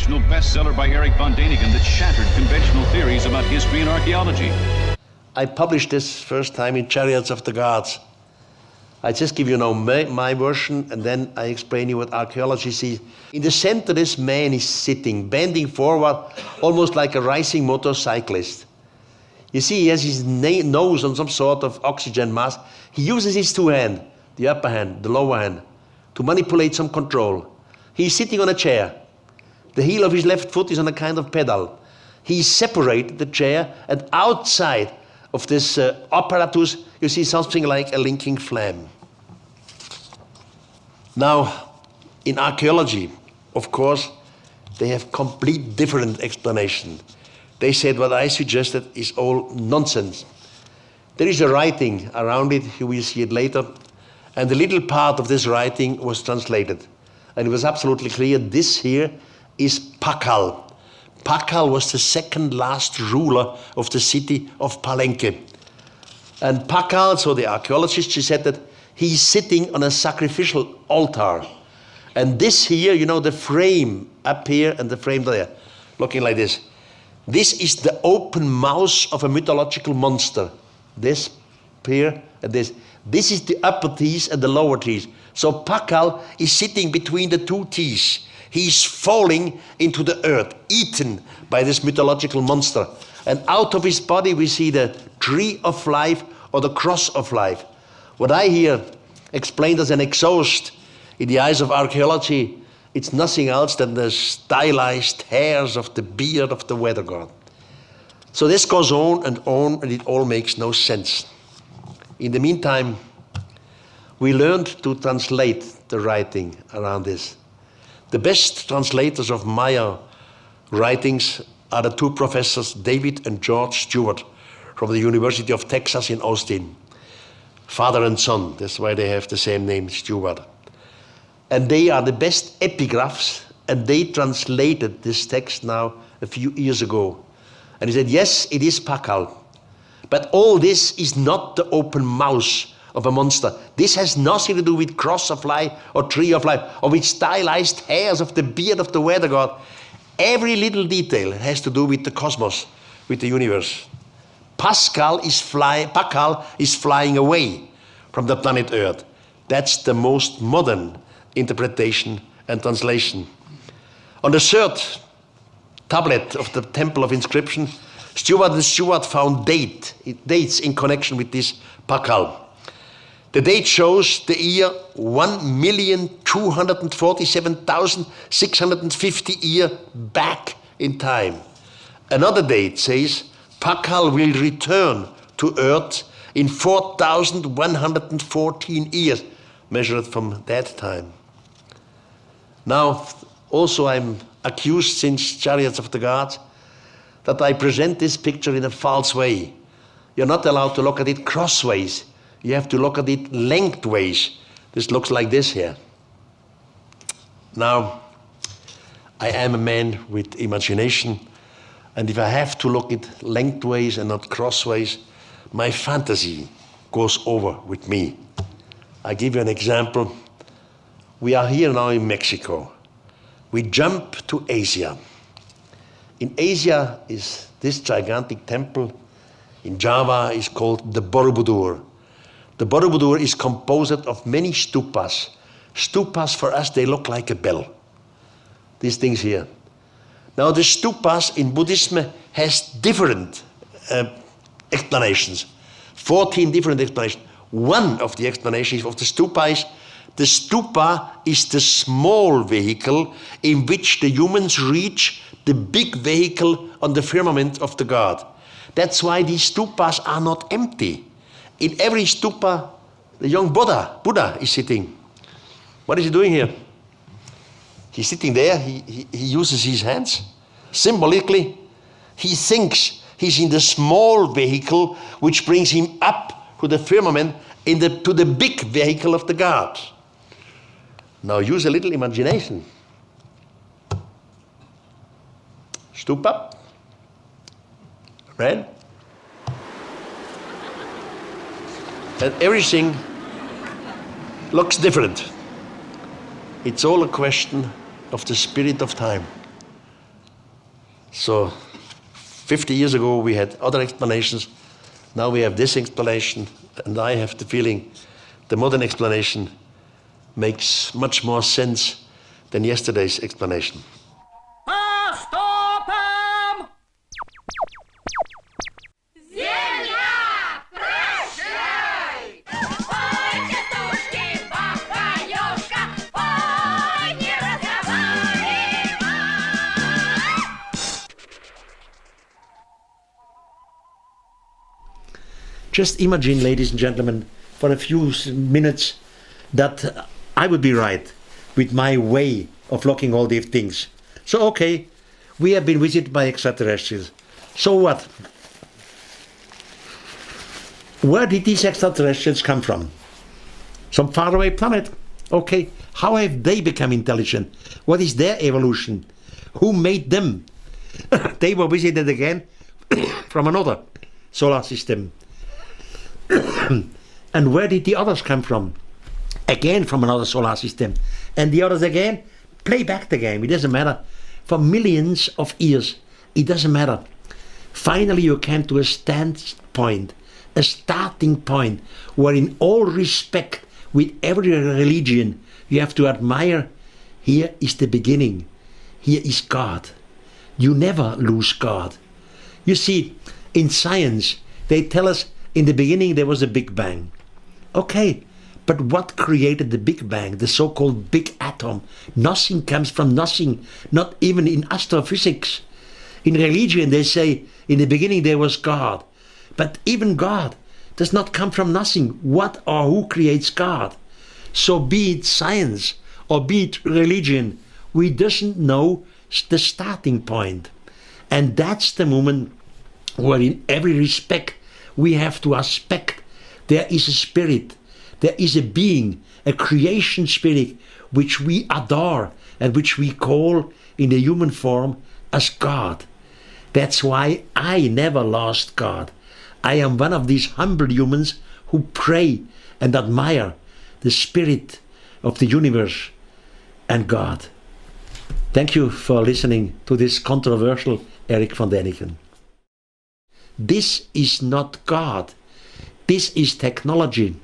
international bestseller by Eric von Däniken that shattered conventional theories about history and archaeology. I published this first time in Chariots of the Gods. I just give you now my version, and then I explain you what archaeology sees. In the center, this man is sitting, bending forward, almost like a racing motorcyclist. You see, he has his nose on some sort of oxygen mask. He uses his two hands, the upper hand, the lower hand, to manipulate some control. He's sitting on a chair. The heel of his left foot is on a kind of pedal. He separated the chair, and outside of this apparatus, you see something like a linking flame. Now, in archaeology, of course, they have complete different explanation. They said what I suggested is all nonsense. There is a writing around it, you will see it later, and a little part of this writing was translated. And it was absolutely clear, this here is Pakal. Pakal was the second last ruler of the city of Palenque. And Pakal, so the archaeologist, she said that he's sitting on a sacrificial altar. And this here, you know, the frame up here and the frame there, looking like this. This is the open mouth of a mythological monster. This here and this. This is the upper teeth and the lower teeth. So Pakal is sitting between the two teeth. He's falling into the earth, eaten by this mythological monster. And out of his body we see the tree of life or the cross of life. What I hear explained as an exhaust in the eyes of archaeology, it's nothing else than the stylized hairs of the beard of the weather god. So this goes on, and it all makes no sense. In the meantime, we learned to translate the writing around this. The best translators of Maya writings are the two professors, David and George Stewart, from the University of Texas in Austin. Father and son, that's why they have the same name, Stewart. And they are the best epigraphs, and they translated this text now a few years ago. And he said, yes, it is Pakal, but all this is not the open mouth of a monster. This has nothing to do with cross of life or tree of life or with stylized hairs of the beard of the weather god. Every little detail has to do with the cosmos, with the universe. Pakal is flying away from the planet Earth. That's the most modern interpretation and translation. On the third tablet of the Temple of Inscription, Stewart and Stewart found dates in connection with this Pakal. The date shows the year 1,247,650 years back in time. Another date says Pakal will return to Earth in 4,114 years, measured from that time. Now, also I'm accused since Chariots of the Gods that I present this picture in a false way. You're not allowed to look at it crossways. You have to look at it lengthways. This looks like this here. Now, I am a man with imagination, and if I have to look at lengthways and not crossways, my fantasy goes over with me. I give you an example. We are here now in Mexico. We jump to Asia. In Asia is this gigantic temple. In Java is called the Borobudur. The Borobudur is composed of many stupas. Stupas for us, they look like a bell. These things here. Now the stupas in Buddhism has different explanations. 14 different explanations. One of the explanations of the stupa is the stupa is the small vehicle in which the humans reach the big vehicle on the firmament of the god. That's why these stupas are not empty. In every stupa, the young Buddha is sitting. What is he doing here? He's sitting there, he uses his hands. Symbolically, he thinks he's in the small vehicle which brings him up to the firmament, to the big vehicle of the god. Now use a little imagination. Stupa, right? And everything looks different. It's all a question of the spirit of time. So 50 years ago we had other explanations. Now we have this explanation, and I have the feeling the modern explanation makes much more sense than yesterday's explanation. Ступам! Земля, прощай! Ой, частушки, бабка-ёшка, ой, не разговаривай! Just imagine, ladies and gentlemen, for a few minutes that I would be right with my way of looking all these things. So, okay, we have been visited by extraterrestrials. So what? Where did these extraterrestrials come from? Some faraway planet. Okay, how have they become intelligent? What is their evolution? Who made them? They were visited again from another solar system. And where did the others come from? Again from another solar system. And the others again? Play back the game, it doesn't matter. For millions of years, it doesn't matter. Finally you came to a standpoint, a starting point, where in all respect, with every religion, you have to admire, here is the beginning. Here is God. You never lose God. You see, in science, they tell us in the beginning there was a Big Bang. Okay, but what created the Big Bang, the so-called big atom? Nothing comes from nothing, not even in astrophysics. In religion they say in the beginning there was God. But even God does not come from nothing. What or who creates God? So be it science or be it religion, we doesn't know the starting point. And that's the moment where in every respect we have to aspect there is a spirit, there is a being, a creation spirit which we adore and which we call in the human form as God. That's why I never lost God. I am one of these humble humans who pray and admire the spirit of the universe and God. Thank you for listening to this controversial Erik van Däniken. This is not God. This is technology.